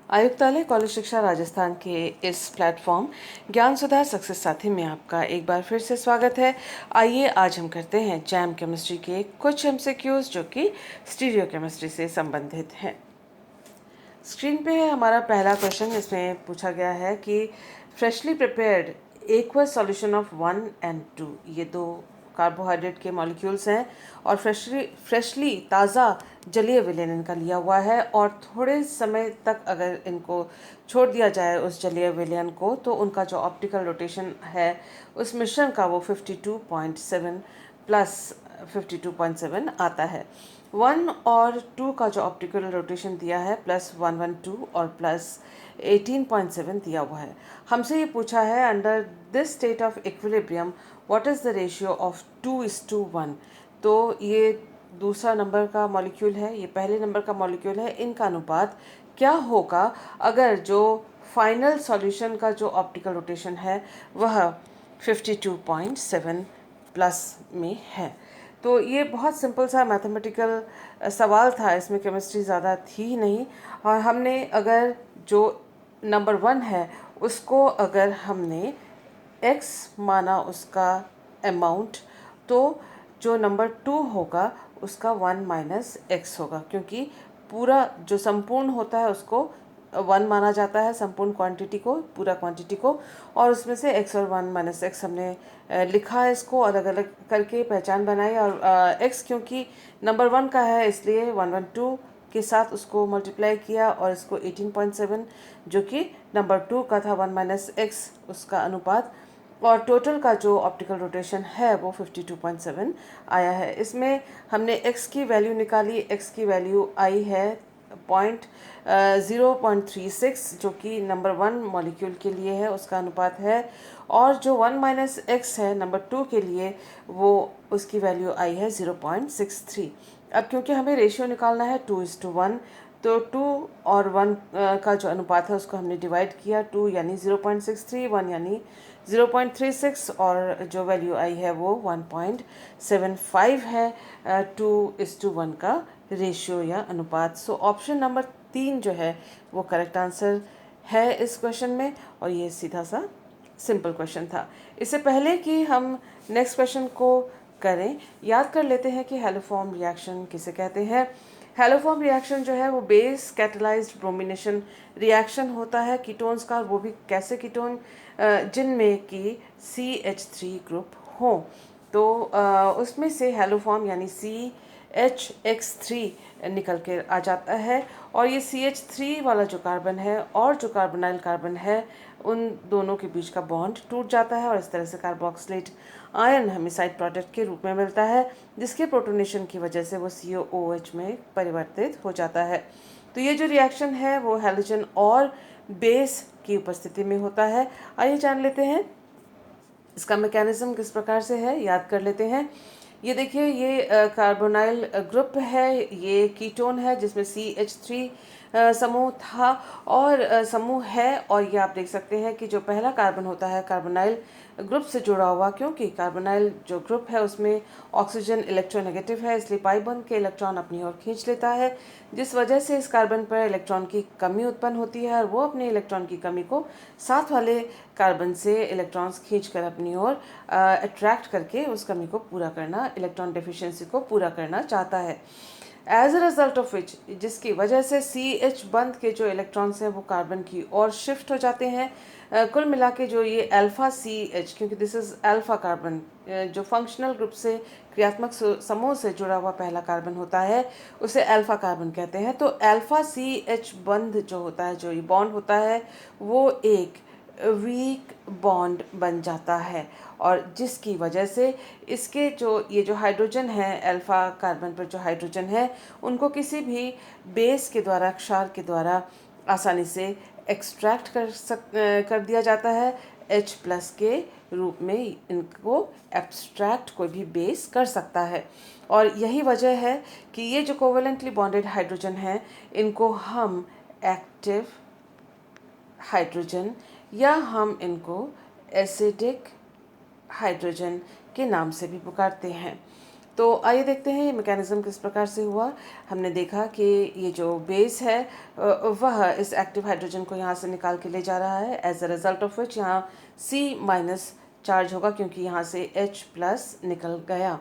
आयुक्तालय कॉलेज शिक्षा राजस्थान के इस प्लेटफॉर्म ज्ञान सुधार सक्सेस साथी में आपका एक बार फिर से स्वागत है। आइए आज हम करते हैं जैम केमिस्ट्री के कुछ एमसीक्यूज जो कि स्टीरियो केमिस्ट्री से संबंधित हैं। स्क्रीन पे है हमारा पहला क्वेश्चन। इसमें पूछा गया है कि freshly prepared aqueous solution of 1 and 2, ये दो कार्बोहाइड्रेट के मॉलिक्यूल्स हैं और फ्रेशली ताज़ा जलीय विलयन इनका लिया हुआ है और थोड़े समय तक अगर इनको छोड़ दिया जाए उस जलीय विलयन को तो उनका जो ऑप्टिकल रोटेशन है उस मिश्रण का वो 52.7 प्लस 52.7 आता है। 1 और 2 का जो ऑप्टिकल रोटेशन दिया है +112 और +18.7 दिया हुआ है। हमसे ये पूछा है under this state of equilibrium what is the ratio of 2:1। तो ये दूसरा नंबर का मॉलिक्यूल है, ये पहले नंबर का मॉलिक्यूल है, इनका अनुपात क्या होगा अगर जो फाइनल सॉल्यूशन का जो ऑप्टिकल रोटेशन है वह 52.7 प्लस में है। तो ये बहुत सिंपल सा मैथमेटिकल सवाल था, इसमें केमिस्ट्री ज़्यादा थी ही नहीं। और हमने अगर जो नंबर 1 है उसको अगर हमने x माना उसका अमाउंट, तो जो नंबर 2 होगा उसका 1 माइनस एक्स होगा, क्योंकि पूरा जो संपूर्ण होता है उसको 1 माना जाता है, संपूर्ण क्वांटिटी को, पूरा क्वांटिटी को, और उसमें से x और 1 माइनस एक्स हमने लिखा है, इसको अलग अलग करके पहचान बनाई। और x क्योंकि नंबर 1 का है इसलिए 112 के साथ उसको मल्टीप्लाई किया और इसको 18.7 जो कि नंबर 2 का था 1 माइनस एक्स उसका अनुपात, और टोटल का जो ऑप्टिकल रोटेशन है वो 52.7 आया है। इसमें हमने x की वैल्यू निकाली, x की वैल्यू आई है 0.36 जो कि नंबर 1 मॉलिक्यूल के लिए है, उसका अनुपात है, और जो 1 माइनस एक्स है नंबर 2 के लिए वो उसकी वैल्यू आई है 0.63। अब क्योंकि हमें रेशियो निकालना है 2:1, तो 2 और 1 का जो अनुपात है उसको हमने डिवाइड किया, 2 यानी 0.63, 1 यानी 0.36, और जो वैल्यू आई है वो 1.75 है। 2:1 का रेशियो या अनुपात। सो ऑप्शन नंबर 3 जो है वो करेक्ट आंसर है इस क्वेश्चन में, और ये सीधा सा सिंपल क्वेश्चन था। इससे पहले कि हम नेक्स्ट क्वेश्चन को करें, याद कर लेते हैं कि हेलोफॉर्म रिएक्शन किसे कहते हैं। हेलोफॉर्म रिएक्शन जो है वो बेस कैटलाइज्ड ब्रोमिनेशन रिएक्शन होता है कीटोन्स का, वो भी कैसे कीटोन, जिनमें कि CH3 ग्रुप हो। तो उसमें से हेलोफॉर्म यानी CHX3 निकल के आ जाता है, और ये CH3 वाला जो कार्बन है और जो कार्बोनाइल कार्बन है उन दोनों के बीच का बॉन्ड टूट जाता है, और इस तरह से कार्बोक्सिलेट आयन हमें साइड प्रोडक्ट के रूप में मिलता है, जिसके प्रोटोनेशन की वजह से वो COOH में परिवर्तित हो जाता है। तो ये जो रिएक्शन है वो हैलोजन और बेस की उपस्थिति में होता है। आइए जान लेते हैं इसका मैकेनिज्म किस प्रकार से है, याद कर लेते हैं। ये देखिए, ये कार्बोनाइल ग्रुप है, ये कीटोन है जिसमें CH3 समूह था और समूह है, और ये आप देख सकते हैं कि जो पहला कार्बन होता है कार्बोनाइल ग्रुप से जुड़ा हुआ, क्योंकि कार्बोनाइल जो ग्रुप है उसमें ऑक्सीजन इलेक्ट्रोनेगेटिव है, इसलिए पाई बॉन्ड के इलेक्ट्रॉन अपनी ओर खींच लेता है, जिस वजह से इस कार्बन पर इलेक्ट्रॉन की कमी उत्पन्न होती है, और वो अपने इलेक्ट्रॉन की कमी को साथ वाले कार्बन से इलेक्ट्रॉन्स खींचकर अपनी ओर अट्रैक्ट करके उस कमी को पूरा करना, इलेक्ट्रॉन डेफिशिएंसी को पूरा करना चाहता है। As a result of which, जिसकी वजह से CH बंद के जो इलेक्ट्रॉन्स हैं वो कार्बन की ओर शिफ्ट हो जाते हैं। कुल मिला के जो ये अल्फा CH, क्योंकि दिस इज अल्फा कार्बन, जो फंक्शनल ग्रुप से क्रियात्मक समूह से जुड़ा हुआ पहला कार्बन होता है उसे अल्फा कार्बन कहते हैं। तो अल्फा CH बंध जो होता है, जो ये बॉन्ड होता है, वो एक वीक बॉन्ड बन जाता है, और जिसकी वजह से इसके जो ये जो हाइड्रोजन है, अल्फा कार्बन पर जो हाइड्रोजन है, उनको किसी भी बेस के द्वारा, क्षार के द्वारा आसानी से एक्सट्रैक्ट कर दिया जाता है। H प्लस के रूप में इनको एब्स्ट्रैक्ट कोई भी बेस कर सकता है, और यही वजह है कि ये जो कोवेलेंटली बॉन्डेड हाइड्रोजन हैं इनको हम एक्टिव हाइड्रोजन या हम इनको एसिडिक हाइड्रोजन के नाम से भी पुकारते हैं। तो आइए देखते हैं ये मैकेनिज़्म किस प्रकार से हुआ। हमने देखा कि ये जो बेस है वह इस एक्टिव हाइड्रोजन को यहाँ से निकाल के ले जा रहा है, as a result of which यहाँ C- चार्ज होगा क्योंकि यहाँ से H+ निकल गया।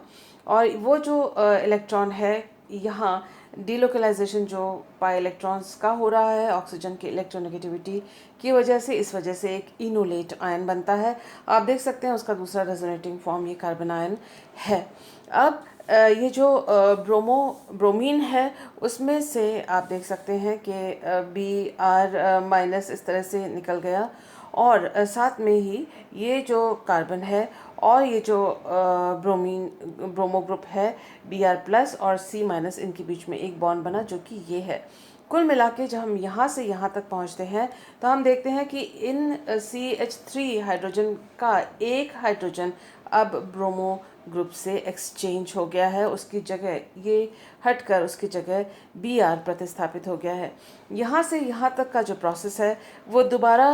और वो जो इलेक्ट्रॉन है यहाँ डीलोकलाइजेशन जो पाई इलेक्ट्रॉन्स का हो रहा है ऑक्सीजन की इलेक्ट्रोनेगेटिविटी की वजह से, इस वजह से एक इनोलेट आयन बनता है। आप देख सकते हैं उसका दूसरा रेजोनेटिंग फॉर्म ये कार्बन आयन है। अब ये जो ब्रोमीन है उसमें से आप देख सकते हैं कि Br- इस तरह से निकल गया, और साथ में ही ये जो कार्बन है और ये जो ब्रोमो ग्रुप है Br+ और C- इनके बीच में एक बॉन्ड बना जो कि ये है। कुल मिला के जब हम यहाँ से यहाँ तक पहुँचते हैं तो हम देखते हैं कि इन CH3 हाइड्रोजन का एक हाइड्रोजन अब ब्रोमो ग्रुप से एक्सचेंज हो गया है, उसकी जगह ये हटकर उसकी जगह Br प्रतिस्थापित हो गया है। यहाँ से यहाँ तक का जो प्रोसेस है वो दोबारा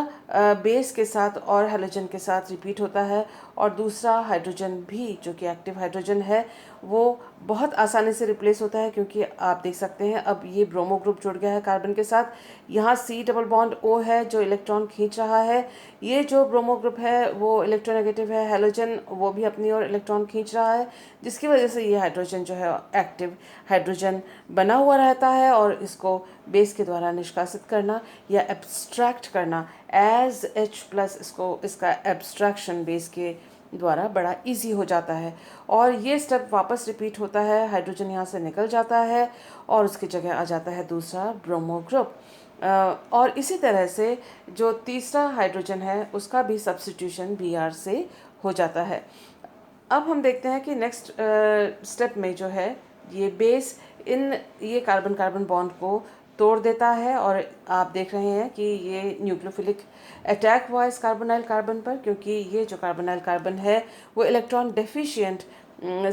बेस के साथ और हैलोजन के साथ रिपीट होता है, और दूसरा हाइड्रोजन भी जो कि एक्टिव हाइड्रोजन है वो बहुत आसानी से रिप्लेस होता है, क्योंकि आप देख सकते हैं अब ये ब्रोमो ग्रुप जुड़ गया है कार्बन के साथ। यहाँ C+O है जो इलेक्ट्रॉन खींच रहा है, ये जो ब्रोमो ग्रुप है वो इलेक्ट्रोनेगेटिव है, हैलोजन वो भी अपनी ओर इलेक्ट्रॉन खींच रहा है, जिसकी वजह से ये हाइड्रोजन जो है एक्टिव हाइड्रोजन बना हुआ रहता है। और इसको बेस के द्वारा निष्कासित करना या एब्स्ट्रैक्ट करना एज H+, इसका एब्स्ट्रैक्शन बेस के द्वारा बड़ा इजी हो जाता है। और ये स्टेप वापस रिपीट होता है, हाइड्रोजन यहाँ से निकल जाता है और उसकी जगह आ जाता है दूसरा ब्रोमो ग्रुप। और इसी तरह से जो तीसरा हाइड्रोजन है उसका भी सब्स्टिट्यूशन Br से हो जाता है। अब हम देखते हैं कि नेक्स्ट स्टेप में जो है ये बेस ये कार्बन कार्बन बॉन्ड को तोड़ देता है, और आप देख रहे हैं कि ये न्यूक्लियोफिलिक अटैक हुआ इस कार्बोनाइल कार्बन पर, क्योंकि ये जो कार्बोनाइल कार्बन है वो इलेक्ट्रॉन डेफिशिएंट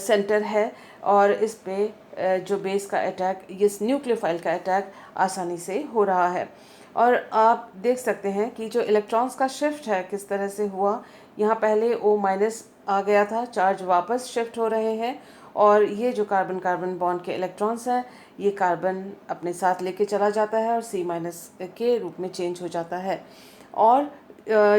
सेंटर है, और इस पे जो बेस का अटैक, इस न्यूक्लियोफाइल का अटैक आसानी से हो रहा है। और आप देख सकते हैं कि जो इलेक्ट्रॉन्स का शिफ्ट है किस तरह से हुआ। यहाँ पहले O- आ गया था, चार्ज वापस शिफ्ट हो रहे हैं, और ये जो कार्बन कार्बन बॉन्ड के इलेक्ट्रॉन्स हैं ये कार्बन अपने साथ लेके चला जाता है और C- के रूप में चेंज हो जाता है। और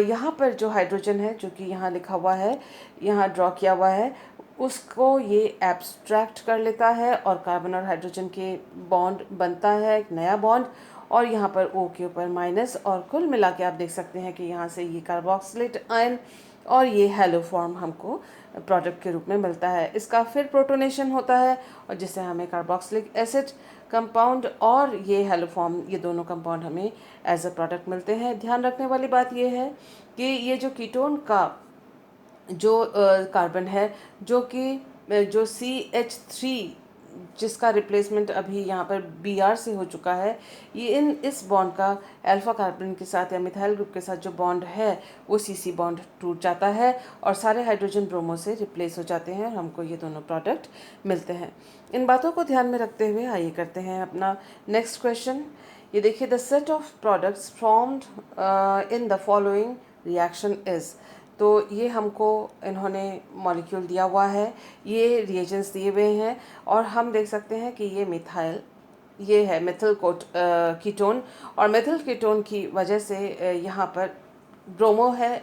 यहाँ पर जो हाइड्रोजन है जो कि यहाँ लिखा हुआ है, यहाँ ड्रॉ किया हुआ है, उसको ये एब्स्ट्रैक्ट कर लेता है और कार्बन और हाइड्रोजन के बॉन्ड बनता है, एक नया बॉन्ड, और यहाँ पर O के ऊपर माइनस, और कुल मिला के आप देख सकते हैं कि यहाँ से ये कार्बोक्सिलेट आयन और ये हेलो फॉर्म हमको प्रोडक्ट के रूप में मिलता है। इसका फिर प्रोटोनेशन होता है और जिससे हमें कार्बोक्सिलिक एसिड कंपाउंड और ये हेलो फॉर्म, ये दोनों कंपाउंड हमें एज अ प्रोडक्ट मिलते हैं। ध्यान रखने वाली बात ये है कि ये जो कीटोन का जो कार्बन है जो कि जो CH3 जिसका रिप्लेसमेंट अभी यहाँ पर Br से हो चुका है, ये इस बॉन्ड का अल्फा कार्बन के साथ या मिथाइल ग्रुप के साथ जो बॉन्ड है वो CC बॉन्ड टूट जाता है और सारे हाइड्रोजन ब्रोमो से रिप्लेस हो जाते हैं और हमको ये दोनों प्रोडक्ट मिलते हैं। इन बातों को ध्यान में रखते हुए आइए करते हैं अपना नेक्स्ट क्वेश्चन। ये देखिए, the set of products formed in the following reaction is. तो ये हमको इन्होंने मॉलिक्यूल दिया हुआ है, ये रिएजेंट्स दिए हुए हैं, और हम देख सकते हैं कि ये मिथाइल, ये है मिथिल कीटोन, और मिथिल कीटोन की वजह से यहाँ पर ब्रोमो है,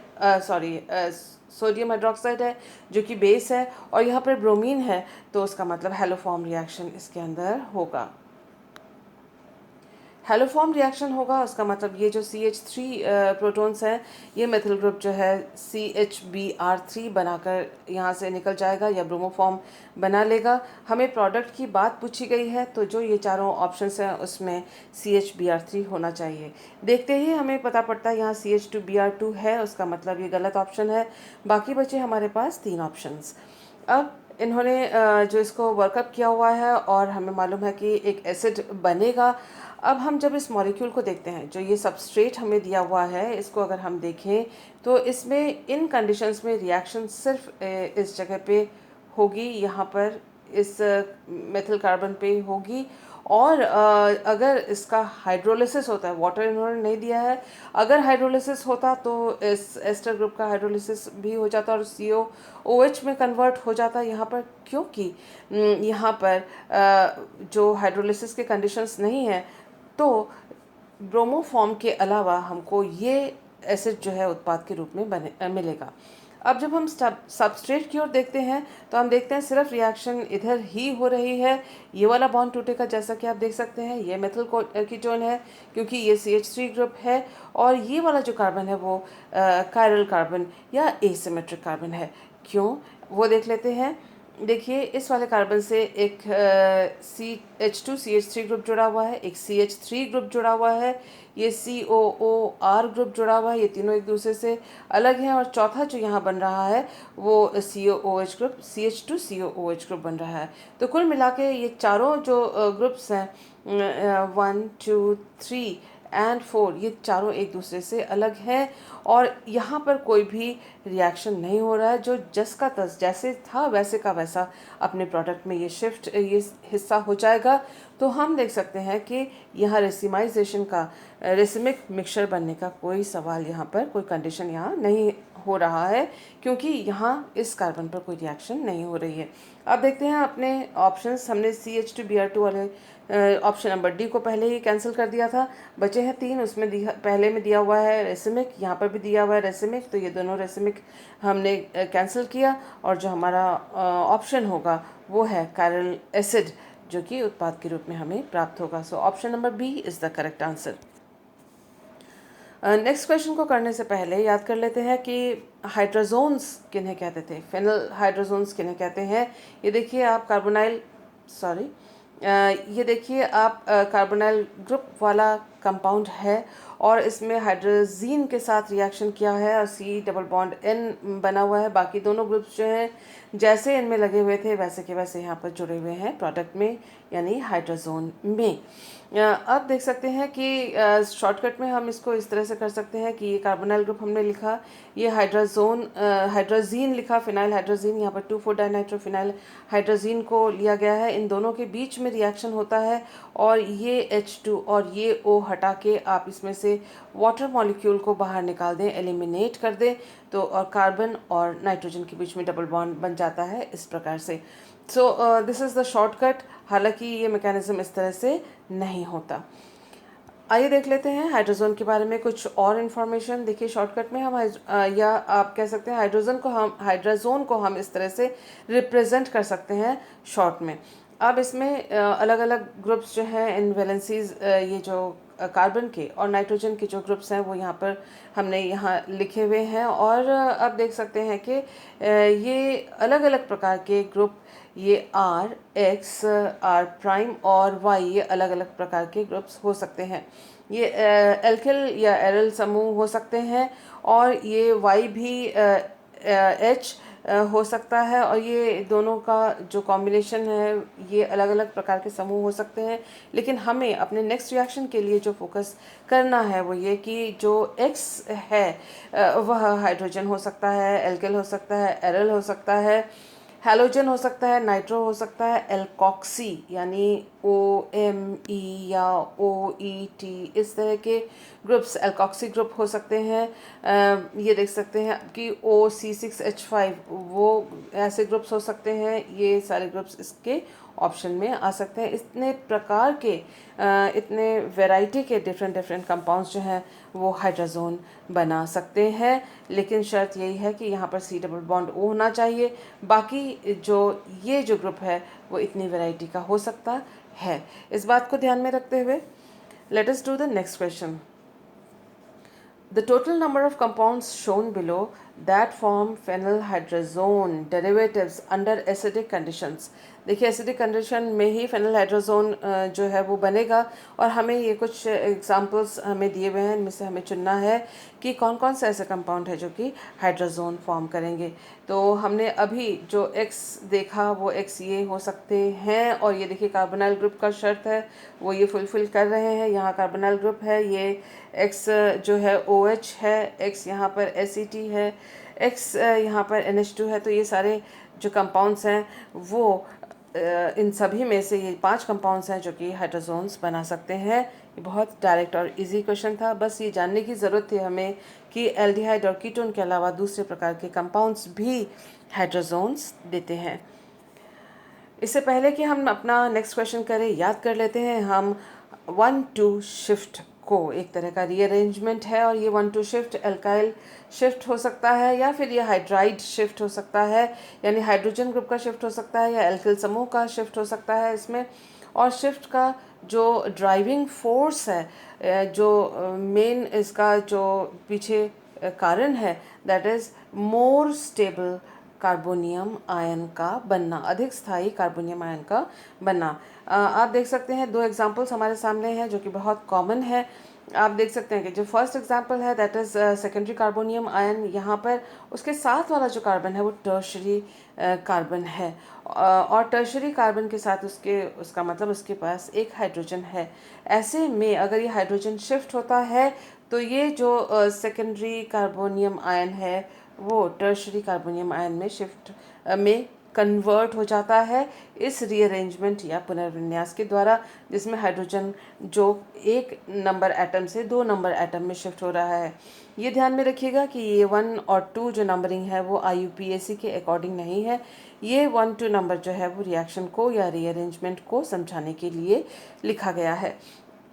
सोडियम हाइड्रोक्साइड है जो कि बेस है, और यहाँ पर ब्रोमीन है, तो उसका मतलब हेलोफॉर्म रिएक्शन इसके अंदर होगा। हेलोफॉर्म रिएक्शन होगा उसका मतलब ये जो CH3 प्रोटॉन्स हैं ये मेथिल ग्रुप जो है CHBr3 बनाकर यहाँ से निकल जाएगा या ब्रोमोफॉर्म बना लेगा। हमें प्रोडक्ट की बात पूछी गई है तो जो ये चारों ऑप्शंस हैं उसमें CHBr3 होना चाहिए। देखते ही हमें पता पड़ता है यहाँ CH2Br2 है, उसका मतलब ये गलत ऑप्शन है। बाकी बचे हमारे पास 3 ऑप्शंस। अब इन्होंने जो इसको वर्कअप किया हुआ है और हमें मालूम है कि एक एसिड बनेगा। अब हम जब इस मॉलिक्यूल को देखते हैं, जो ये सबस्ट्रेट हमें दिया हुआ है, इसको अगर हम देखें तो इसमें इन कंडीशंस में रिएक्शन सिर्फ इस जगह पे होगी, यहाँ पर इस मेथिल कार्बन पे होगी, और अगर इसका हाइड्रोलिसिस होता है, वाटर इन्होंने नहीं दिया है, अगर हाइड्रोलिसिस होता तो इस एस्टर ग्रुप का हाइड्रोलिसिस भी हो जाता और COOH में कन्वर्ट हो जाता यहाँ पर, क्योंकि यहाँ पर जो हाइड्रोलिसिस के कंडीशंस नहीं है, तो ब्रोमोफॉर्म के अलावा हमको ये एसिड जो है उत्पाद के रूप में मिलेगा। अब जब हम सबस्ट्रेट की ओर देखते हैं तो हम देखते हैं सिर्फ रिएक्शन इधर ही हो रही है, ये वाला बॉन्ड टूटेगा, जैसा कि आप देख सकते हैं ये मेथिल कीटोन है क्योंकि ये CH3 ग्रुप है, और ये वाला जो कार्बन है वो कायरल कार्बन या एसिमेट्रिक कार्बन है। क्यों, वो देख लेते हैं। देखिए इस वाले कार्बन से एक CH2CH3 ग्रुप जुड़ा हुआ है, एक CH3 ग्रुप जुड़ा हुआ है, ये COOR ग्रुप जुड़ा हुआ है, ये तीनों एक दूसरे से अलग हैं, और चौथा जो यहाँ बन रहा है वो COOH ग्रुप CH2COOH ग्रुप बन रहा है। तो कुल मिला के ये चारों जो ग्रुप्स हैं 1 2 3 एंड 4, ये चारों एक दूसरे से अलग हैं, और यहाँ पर कोई भी रिएक्शन नहीं हो रहा है, जो जस का तस जैसे था वैसे का वैसा अपने प्रोडक्ट में ये हिस्सा हो जाएगा। तो हम देख सकते हैं कि यहाँ रेसिमाइजेशन का रेसिमिक मिक्सचर बनने का कोई सवाल यहाँ पर, कोई कंडीशन यहाँ नहीं हो रहा है, क्योंकि यहाँ इस कार्बन पर कोई रिएक्शन नहीं हो रही है। अब देखते हैं अपने ऑप्शंस। हमने CH2Br2 वाले ऑप्शन नंबर डी को पहले ही कैंसिल कर दिया था, बचे हैं 3, उसमें पहले में दिया हुआ है रेसिमिक, यहाँ पर भी दिया हुआ है रेसिमिक, तो ये दोनों रेसिमिक हमने कैंसिल किया, और जो हमारा ऑप्शन होगा वो है कायरल एसिड, जो कि उत्पाद के रूप में हमें प्राप्त होगा। So option number B is the correct answer. Next question को करने से पहले याद कर लेते हैं कि हाइड्रोजोन्स किन्हें कहते थे, फेनल हाइड्रोजोन्स किन्हें कहते हैं। ये देखिए आप ये देखिए आप कार्बोनाइल ग्रुप वाला कंपाउंड है, और इसमें हाइड्रोजीन के साथ रिएक्शन किया है और C डबल बॉन्ड N बना हुआ है। बाकी दोनों ग्रुप्स जो हैं जैसे इनमें लगे हुए थे वैसे के वैसे यहाँ पर जुड़े हुए हैं प्रोडक्ट में, यानी हाइड्रोजोन में। अब देख सकते हैं कि शॉर्टकट में हम इसको इस तरह से कर सकते हैं कि ये कार्बोनाइल ग्रुप हमने लिखा, ये हाइड्रोजीन लिखा, फिनाइल हाइड्रोजीन, यहाँ पर 2,4-डाइनाइट्रोफिनाइल हाइड्रोजीन को लिया गया है। इन दोनों के बीच में रिएक्शन होता है, और ये H2 और ये O हटा के आप इसमें से वाटर मॉलिक्यूल को बाहर निकाल दें, एलिमिनेट कर दें, तो और कार्बन और नाइट्रोजन के बीच में डबल बॉन्ड बन जाता है इस प्रकार से। So this is the shortcut, हालांकि ये मैकेनिज्म इस तरह से नहीं होता। आइए देख लेते हैं हाइड्रोजन के बारे में कुछ और इन्फॉर्मेशन। देखिए शॉर्टकट में हम या आप कह सकते हैं हाइड्रोजोन को हम इस तरह से रिप्रेजेंट कर सकते हैं शॉर्ट में। अब इसमें अलग अलग ग्रुप्स जो हैं इन वैलेंसीज, ये जो कार्बन के और नाइट्रोजन के जो ग्रुप्स हैं वो यहाँ पर हमने यहाँ लिखे हुए हैं, और अब देख सकते हैं कि ये अलग अलग प्रकार के ग्रुप, ये R, X, R' और Y, ये अलग अलग प्रकार के ग्रुप्स हो सकते हैं। ये एल्किल या एरल समूह हो सकते हैं, और ये Y भी H हो सकता है, और ये दोनों का जो कॉम्बिनेशन है ये अलग अलग प्रकार के समूह हो सकते हैं। लेकिन हमें अपने नेक्स्ट रिएक्शन के लिए जो फोकस करना है वो ये कि जो X है वह हाइड्रोजन हो सकता है, एल्किल हो सकता है, एरल हो सकता है, हैलोजन हो सकता है, नाइट्रो हो सकता है, एल्कॉक्सी यानी OMe या OET, इस तरह के ग्रुप्स एल्कॉक्सी ग्रुप हो सकते हैं। ये देख सकते हैं कि OC6H5 वो ऐसे ग्रुप्स हो सकते हैं। ये सारे ग्रुप्स इसके ऑप्शन में आ सकते हैं। इतने प्रकार के इतने वैरायटी के डिफरेंट कंपाउंड्स जो हैं वो हाइड्रोजोन बना सकते हैं, लेकिन शर्त यही है कि यहाँ पर C डबल बॉन्ड O होना चाहिए। बाकी ये जो ग्रुप है वो इतनी वैरायटी का हो सकता है। इस बात को ध्यान में रखते हुए let us do the next question. The total number of compounds shown below that form phenylhydrazone derivatives under acidic conditions। देखिए एसिडिक कंडीशन में ही फेनलहाइड्रोजोन जो है वो बनेगा, और हमें ये कुछ एग्जांपल्स हमें दिए हुए हैं, इनमें से हमें चुनना है कि कौन कौन से ऐसे कंपाउंड है जो कि हाइड्रोजोन फॉर्म करेंगे। तो हमने अभी जो X देखा वो X ये हो सकते हैं, और ये देखिए कार्बोनाइल ग्रुप का शर्त है वो ये फुलफिल कर रहे हैं। यहाँ कार्बोनाइल ग्रुप है, ये X जो है OH है, X यहाँ पर ACT है, X यहाँ पर NH2 है। तो ये सारे जो कंपाउंड्स हैं वो इन सभी में से ये 5 कंपाउंड्स हैं जो कि हाइड्रोजोन्स बना सकते हैं। ये बहुत डायरेक्ट और इजी क्वेश्चन था, बस ये जानने की ज़रूरत थी हमें कि एल्डिहाइड और कीटोन के अलावा दूसरे प्रकार के कंपाउंड्स भी हाइड्रोजोन्स देते हैं। इससे पहले कि हम अपना नेक्स्ट क्वेश्चन करें, याद कर लेते हैं हम 1-2 शिफ्ट को। एक तरह का रीअरेंजमेंट है और ये 1-2 शिफ्ट एल्काइल शिफ्ट हो सकता है या फिर ये हाइड्राइड शिफ्ट हो सकता है, यानी हाइड्रोजन ग्रुप का शिफ्ट हो सकता है या एल्किल समूह का शिफ्ट हो सकता है इसमें। और शिफ्ट का जो ड्राइविंग फोर्स है, जो मेन इसका जो पीछे कारण है, that is more stable carbonium ion का बनना, अधिक स्थायी कार्बोनियम आयन का बनना। आप देख सकते हैं 2 एग्जांपल्स हमारे सामने हैं जो कि बहुत कॉमन है। आप देख सकते हैं कि जो फर्स्ट एग्जांपल है that is secondary carbonium ion, यहाँ पर उसके साथ वाला जो कार्बन है वो टर्शरी कार्बन है, और टर्शरी कार्बन के साथ उसका मतलब उसके पास एक हाइड्रोजन है। ऐसे में अगर ये हाइड्रोजन शिफ्ट होता है तो ये जो सेकेंडरी कार्बोनियम आयन है वो टर्शरी कार्बोनियम आयन में शिफ्ट में कन्वर्ट हो जाता है इस रीअरेंजमेंट या पुनर्विन्यास के द्वारा, जिसमें हाइड्रोजन जो 1 नंबर एटम से 2 नंबर एटम में शिफ्ट हो रहा है। ये ध्यान में रखिएगा कि ये 1 और 2 जो नंबरिंग है वो IUPAC के अकॉर्डिंग नहीं है। ये 1-2 नंबर जो है वो रिएक्शन को या रीअरेंजमेंट को समझाने के लिए लिखा गया है।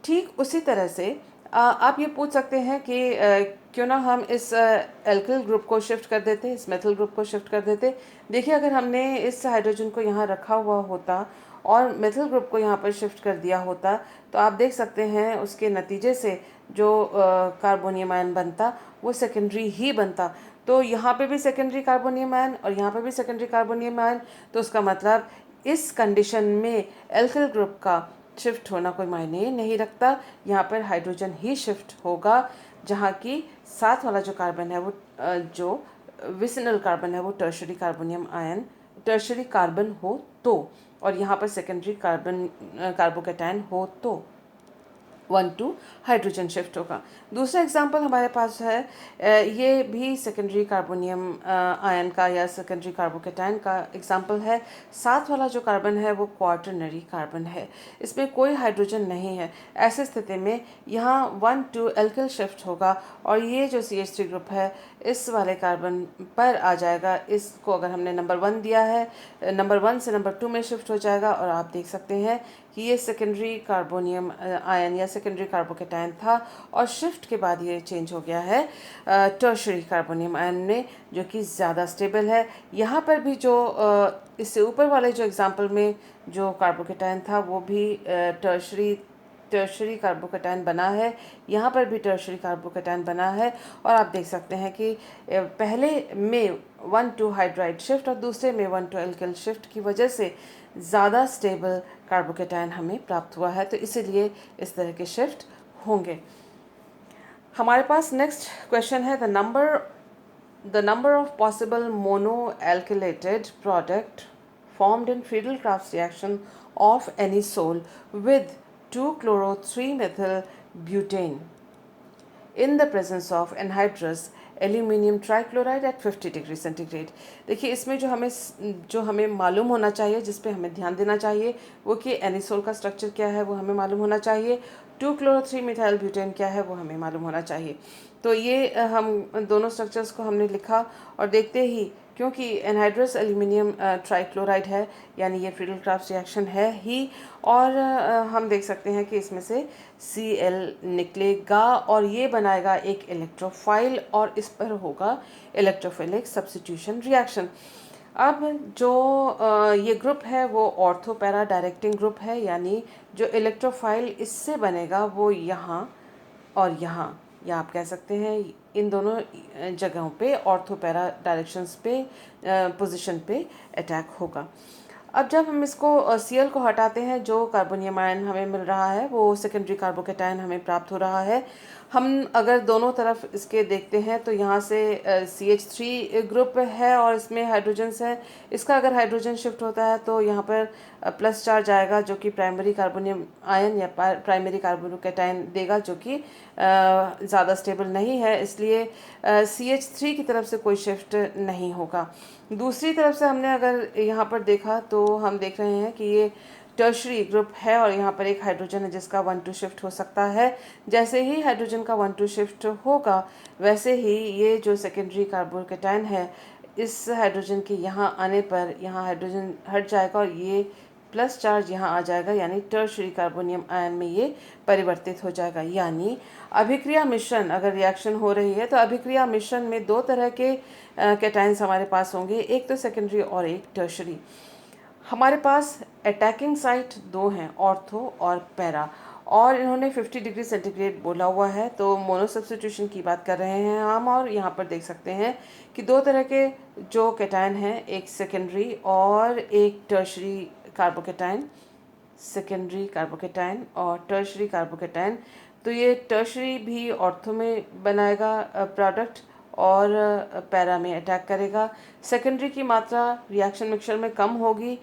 ठीक उसी तरह से आप ये पूछ सकते हैं कि क्यों ना हम इस एल्किल ग्रुप को शिफ्ट कर देते, इस मेथिल ग्रुप को शिफ्ट कर देते। देखिए, अगर हमने इस हाइड्रोजन को यहाँ रखा हुआ होता और मेथिल ग्रुप को यहाँ पर शिफ्ट कर दिया होता तो आप देख सकते हैं उसके नतीजे से जो कार्बोनियम आयन बनता वो सेकेंडरी ही बनता। तो यहाँ पे भी सेकेंडरी कार्बोनियम आयन और यहाँ पे भी सेकेंडरी कार्बोनियम आयन, तो उसका मतलब इस कंडीशन में एल्किल ग्रुप का शिफ्ट होना कोई मायने नहीं रखता। यहाँ पर हाइड्रोजन ही शिफ्ट होगा, जहाँ की साथ वाला जो कार्बन है वो जो विसिनल कार्बन है वो tertiary carbonium ion tertiary carbon हो तो, और यहाँ पर सेकेंडरी कार्बन कार्बोकैटायन हो तो 1-2 हाइड्रोजन शिफ्ट होगा। दूसरा एग्जांपल हमारे पास है, ये भी सेकेंडरी कार्बोनियम आयन का या सेकेंडरी कार्बोकैटायन का एग्जांपल है। साथ वाला जो कार्बन है वो क्वार्टरनरी कार्बन है, इसमें कोई हाइड्रोजन नहीं है। ऐसी स्थिति में यहाँ 1-2 एल्किल शिफ्ट होगा और ये जो CH3 ग्रुप है इस वाले कार्बन पर आ जाएगा। इसको अगर हमने नंबर 1 दिया है, नंबर 1 से नंबर 2 में शिफ्ट हो जाएगा और आप देख सकते हैं कि ये सेकेंडरी कार्बोनियम आयन या सेकेंडरी कार्बोकैटायन था और शिफ्ट के बाद ये चेंज हो गया है टर्शरी कार्बोनियम आयन में, जो कि ज़्यादा स्टेबल है। यहाँ पर भी जो इससे ऊपर वाले जो एग्जांपल में जो कार्बोकैटायन था वो भी टर्शरी कार्बोकैटायन बना है, यहाँ पर भी टर्शरी कार्बोकैटायन बना है। और आप देख सकते हैं कि पहले में 1-2 हाइड्राइड शिफ्ट और दूसरे में 1-2 एल्किल शिफ्ट की वजह से ज़्यादा स्टेबल कार्बोकैटायन हमें प्राप्त हुआ है, तो इसीलिए इस तरह के शिफ्ट होंगे। हमारे पास नेक्स्ट क्वेश्चन है the number of possible mono alkylated product formed in Friedel-Crafts reaction of anisole with 2-chloro-3-methyl butane in the presence of anhydrous aluminium trichloride at 50 degree centigrade. देखिए, इसमें जो हमें मालूम होना चाहिए, जिस पे हमें ध्यान देना चाहिए, वो कि एनिसोल का स्ट्रक्चर क्या है वो हमें मालूम होना चाहिए, 2-chloro-3-methyl ब्यूटेन क्या है वो हमें मालूम होना चाहिए। तो ये हम दोनों स्ट्रक्चर्स को हमने लिखा और देखते ही, क्योंकि एनहाइड्रस एल्यूमिनियम ट्राइक्लोराइड है यानी ये फ्रीडल-क्राफ्ट्स रिएक्शन है ही, और हम देख सकते हैं कि इसमें से Cl निकलेगा और ये बनाएगा एक इलेक्ट्रोफाइल और इस पर होगा इलेक्ट्रोफिलिक सब्स्टिट्यूशन रिएक्शन। अब जो ये ग्रुप है वो ऑर्थो पैरा डायरेक्टिंग ग्रुप है, यानी जो इलेक्ट्रोफाइल इससे बनेगा वो यहाँ और यहाँ, या आप कह सकते हैं इन दोनों जगहों पे ऑर्थो पैरा डायरेक्शंस पे पोजीशन पे अटैक होगा। अब जब हम इसको Cl को हटाते हैं, जो कार्बोनियम आयन हमें मिल रहा है वो सेकेंडरी कार्बोकैटायन हमें प्राप्त हो रहा है। हम अगर दोनों तरफ इसके देखते हैं तो यहाँ से CH3 ग्रुप है और इसमें हाइड्रोजन्स हैं। इसका अगर हाइड्रोजन शिफ्ट होता है तो यहाँ पर प्लस चार्ज आएगा, जो कि प्राइमरी कार्बोनियम आयन या प्राइमरी कार्बोकैटायन देगा, जो कि ज़्यादा स्टेबल नहीं है, इसलिए CH3 की तरफ से कोई शिफ्ट नहीं होगा। दूसरी तरफ से हमने अगर यहाँ पर देखा तो हम देख रहे हैं कि ये टर्शरी ग्रुप है और यहाँ पर एक हाइड्रोजन है जिसका 1-2 शिफ्ट हो सकता है। जैसे ही हाइड्रोजन का 1-2 शिफ्ट होगा वैसे ही ये जो सेकेंडरी कार्बोकेटायन है, इस हाइड्रोजन के यहाँ आने पर यहाँ हाइड्रोजन हट जाएगा और ये प्लस चार्ज यहाँ आ जाएगा, यानी टर्शरी कार्बोनियम आयन में ये परिवर्तित हो जाएगा। यानी अभिक्रिया मिश्रण, अगर रिएक्शन हो रही है तो अभिक्रिया मिश्रण में दो तरह के कैटायन्स हमारे पास होंगे, एक तो सेकेंडरी और एक टर्शरी। हमारे पास अटैकिंग साइट दो हैं, ऑर्थो और पैरा, और इन्होंने 50 डिग्री सेंटीग्रेड बोला हुआ है, तो मोनो सब्स्टिट्यूशन की बात कर रहे हैं हम। और यहाँ पर देख सकते हैं कि दो तरह के जो कैटायन हैं, एक सेकेंडरी और एक टर्शरी कार्बोकेटायन, सेकेंडरी कार्बोकेटायन और टर्शरी कार्बोकेटायन। तो ये टर्शरी भी ऑर्थो में बनाएगा प्रोडक्ट और पैरा में अटैक करेगा। सेकेंडरी की मात्रा रिएक्शन मिक्सचर में कम होगी,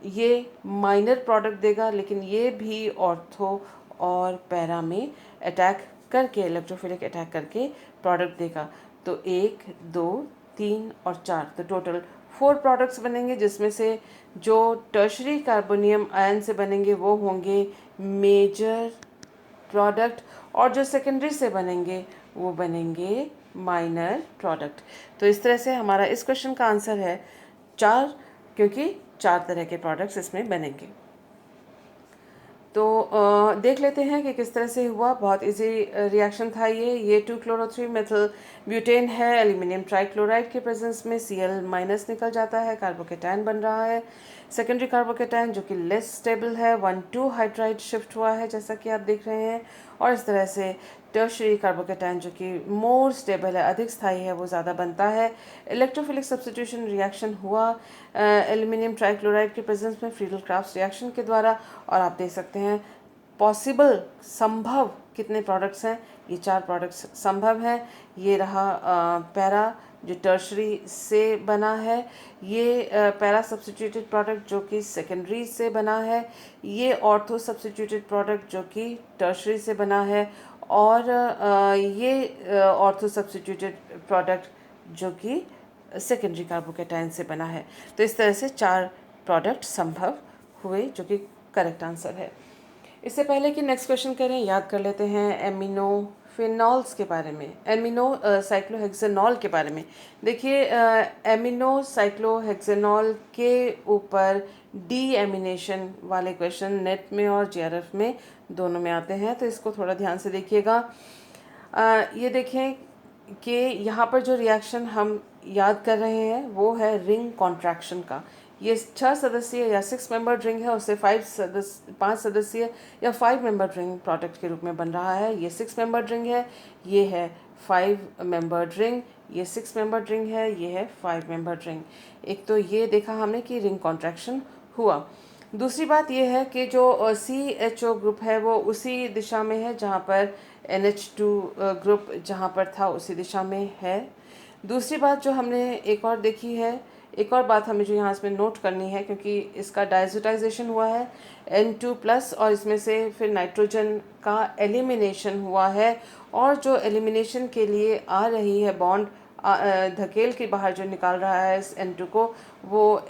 ये माइनर प्रोडक्ट देगा, लेकिन ये भी ऑर्थो और पैरा में अटैक करके, इलेक्ट्रोफिलिक अटैक करके प्रोडक्ट देगा। तो 1, 2, 3 और 4, तो टोटल 4 प्रोडक्ट्स बनेंगे, जिसमें से जो टर्शरी कार्बोनियम आयन से बनेंगे वो होंगे मेजर प्रोडक्ट और जो सेकेंडरी से बनेंगे वो बनेंगे माइनर प्रोडक्ट। तो इस तरह से हमारा इस क्वेश्चन का आंसर है 4, क्योंकि 4 तरह के प्रोडक्ट्स इसमें बनेंगे। तो देख लेते हैं कि किस तरह से हुआ। बहुत इजी रिएक्शन था ये 2-chloro-3 मेथिल ब्यूटेन है। एल्यूमिनियम ट्राइक्लोराइड के प्रेजेंस में Cl- निकल जाता है, कार्बोकेटायन बन रहा है। सेकेंडरी कार्बोकेटायन जो कि लेस स्टेबल है, 1-2 हाइड्राइड शिफ्ट हुआ है जैसा कि आप देख रहे हैं। और इस तरह से टर्शरी कार्बोकेटायन जो कि मोर स्टेबल है, अधिक स्थायी है, वो ज़्यादा बनता है। इलेक्ट्रोफिलिक सब्स्टिट्यूशन रिएक्शन हुआ एल्यूमिनियम ट्राइक्लोराइड के प्रेजेंस में फ्रीडल-क्राफ्ट रिएक्शन के द्वारा। और आप देख सकते हैं पॉसिबल, संभव कितने प्रोडक्ट्स हैं, ये 4 प्रोडक्ट्स संभव हैं। ये रहा पैरा जो टर्शरी से बना है, ये पैरा सब्स्टिट्यूटेड प्रोडक्ट जो कि सेकेंडरी से बना है, ये ऑर्थो सब्स्टिट्यूटेड प्रोडक्ट जो कि टर्शरी से बना है, और ये ऑर्थो सब्स्टिट्यूटेड प्रोडक्ट जो कि सेकेंडरी कार्बोकेटायन से बना है। तो इस तरह से 4 प्रोडक्ट संभव हुए, जो कि करेक्ट आंसर है। इससे पहले कि नेक्स्ट क्वेश्चन करें, याद कर लेते हैं एमिनो फिनॉल्स के बारे में, एमिनो साइक्लोहेक्सेनॉल के बारे में। देखिए एमिनो साइक्लोहेक्सेनॉल के ऊपर डी एमिनेशन वाले क्वेश्चन नेट में और JRF में दोनों में आते हैं, तो इसको थोड़ा ध्यान से देखिएगा। ये देखें कि यहाँ पर जो रिएक्शन हम याद कर रहे हैं वो है रिंग कॉन्ट्रैक्शन का। ये 6 सदस्यीय या 6 मेंबर रिंग है, उससे 5 सदस्यीय या 5 मेंबर रिंग प्रोडक्ट के रूप में बन रहा है। ये 6 मेंबर रिंग है, ये है 5 मेंबर रिंग, ये 6 मेंबर रिंग है, ये है 5 मेंबर रिंग। एक तो ये देखा हमने कि रिंग कॉन्ट्रैक्शन हुआ। दूसरी बात ये है कि जो CHO ग्रुप है वो उसी दिशा में है जहाँ पर NH2 ग्रुप जहाँ पर था उसी दिशा में है। दूसरी बात जो हमने एक और देखी है, एक और बात हमें जो यहाँ इसमें नोट करनी है, क्योंकि इसका डायजोटाइजेशन हुआ है N2+ और इसमें से फिर नाइट्रोजन का एलिमिनेशन हुआ है, और जो एलिमिनेशन के लिए आ रही है बॉन्ड धकेल के बाहर जो निकाल रहा है इस N2 को, वो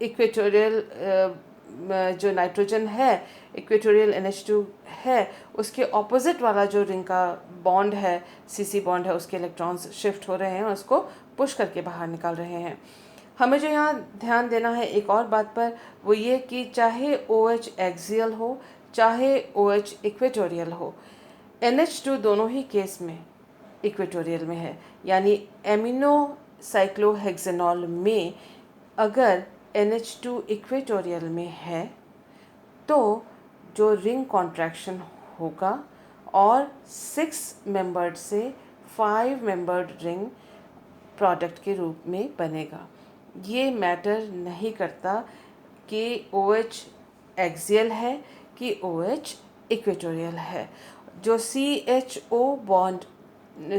इक्वेटोरियल जो नाइट्रोजन है, इक्वेटोरियल NH2 है, उसके ऑपोजिट वाला जो रिंग का बॉन्ड है, CC बॉन्ड है, उसके इलेक्ट्रॉन्स शिफ्ट हो रहे हैं और उसको पुश करके बाहर निकाल रहे हैं। हमें जो यहाँ ध्यान देना है एक और बात पर, वो ये कि चाहे OH एक्सियल हो चाहे OH इक्वेटोरियल हो, NH2 दोनों ही केस में इक्वेटोरियल में है। यानी एमिनो साइक्लोहेक्सेनॉल में अगर NH2 इक्वेटोरियल में है तो जो रिंग कॉन्ट्रैक्शन होगा और 6 मेंबर्ड से 5 मेंबर्ड रिंग प्रोडक्ट के रूप में बनेगा। ये मैटर नहीं करता कि OH एक्सियल है कि OH इक्वेटोरियल है। जो CHO बॉन्ड,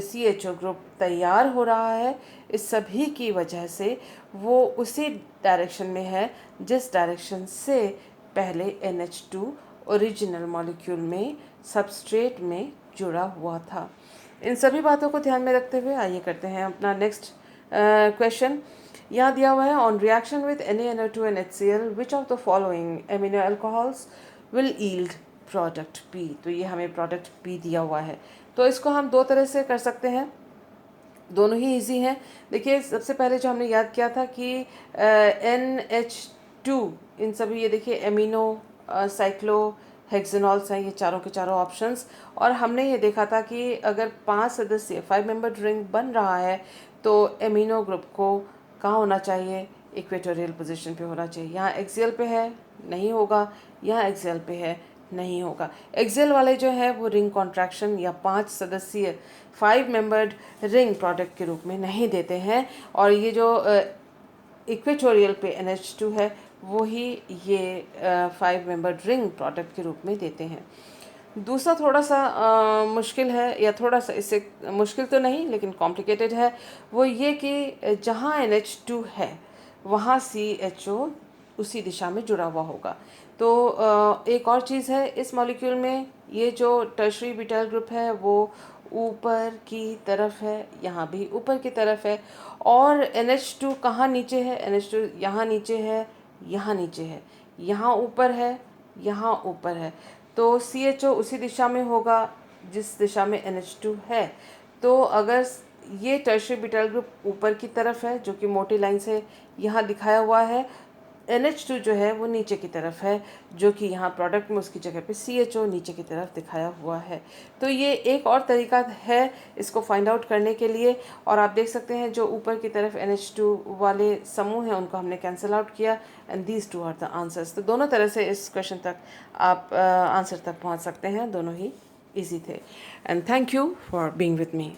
CHO ग्रुप तैयार हो रहा है, इस सभी की वजह से वो उसी डायरेक्शन में है जिस डायरेक्शन से पहले NH2 ओरिजिनल मॉलिक्यूल में सबस्ट्रेट में जुड़ा हुआ था। इन सभी बातों को ध्यान में रखते हुए आइए करते हैं अपना नेक्स्ट क्वेश्चन। यहाँ दिया हुआ है on reaction with NaNO2 and HCl which of the following amino alcohols will yield product P। तो ये हमें प्रोडक्ट P दिया हुआ है। तो इसको हम दो तरह से कर सकते हैं, दोनों ही इजी हैं। देखिए सबसे पहले जो हमने याद किया था कि NH2 इन सभी, ये देखिए एमिनो साइक्लो हेक्सेनॉल्स हैं, ये चारों के चारों ऑप्शंस। और हमने ये देखा था कि अगर 5 सदस्य 5 मेंबर रिंग बन रहा है तो एमिनो ग्रुप को कहाँ होना चाहिए, इक्वेटोरियल पोजीशन पे होना चाहिए। यहाँ एक्सियल पे है, नहीं होगा, यहाँ एक्सियल पे है, नहीं होगा। एक्सियल वाले जो है वो रिंग कॉन्ट्रैक्शन या 5 सदस्यीय 5 मेंबर्ड रिंग प्रोडक्ट के रूप में नहीं देते हैं, और ये जो इक्वेटोरियल पे NH2 है वो ही ये 5 मेंबर्ड रिंग प्रोडक्ट के रूप में देते हैं। दूसरा थोड़ा सा मुश्किल है, या थोड़ा सा इससे मुश्किल तो नहीं लेकिन कॉम्प्लिकेटेड है, वो ये कि जहाँ NH2 है वहाँ CHO उसी दिशा में जुड़ा हुआ होगा। तो एक और चीज़ है इस मॉलिक्यूल में, ये जो टर्शरी ब्यूटाइल ग्रुप है वो ऊपर की तरफ है, यहाँ भी ऊपर की तरफ है। और NH2 कहाँ नीचे है, NH2 यहाँ नीचे है, यहाँ नीचे है, यहाँ ऊपर है, यहाँ ऊपर है। तो CHO उसी दिशा में होगा जिस दिशा में NH2 है। तो अगर ये टर्शरी ब्यूटाइल ग्रुप ऊपर की तरफ है जो कि मोटी लाइन से यहाँ दिखाया हुआ है, NH2 जो है वो नीचे की तरफ है जो कि यहाँ प्रोडक्ट में उसकी जगह पे CHO नीचे की तरफ दिखाया हुआ है। तो ये एक और तरीका है इसको फाइंड आउट करने के लिए। और आप देख सकते हैं जो ऊपर की तरफ NH2 वाले समूह हैं उनको हमने कैंसिल आउट किया, and these two are the answers. तो दोनों तरह से इस क्वेश्चन तक आप आंसर तक पहुँच सकते हैं, दोनों ही ईजी थे। And thank you for being with me.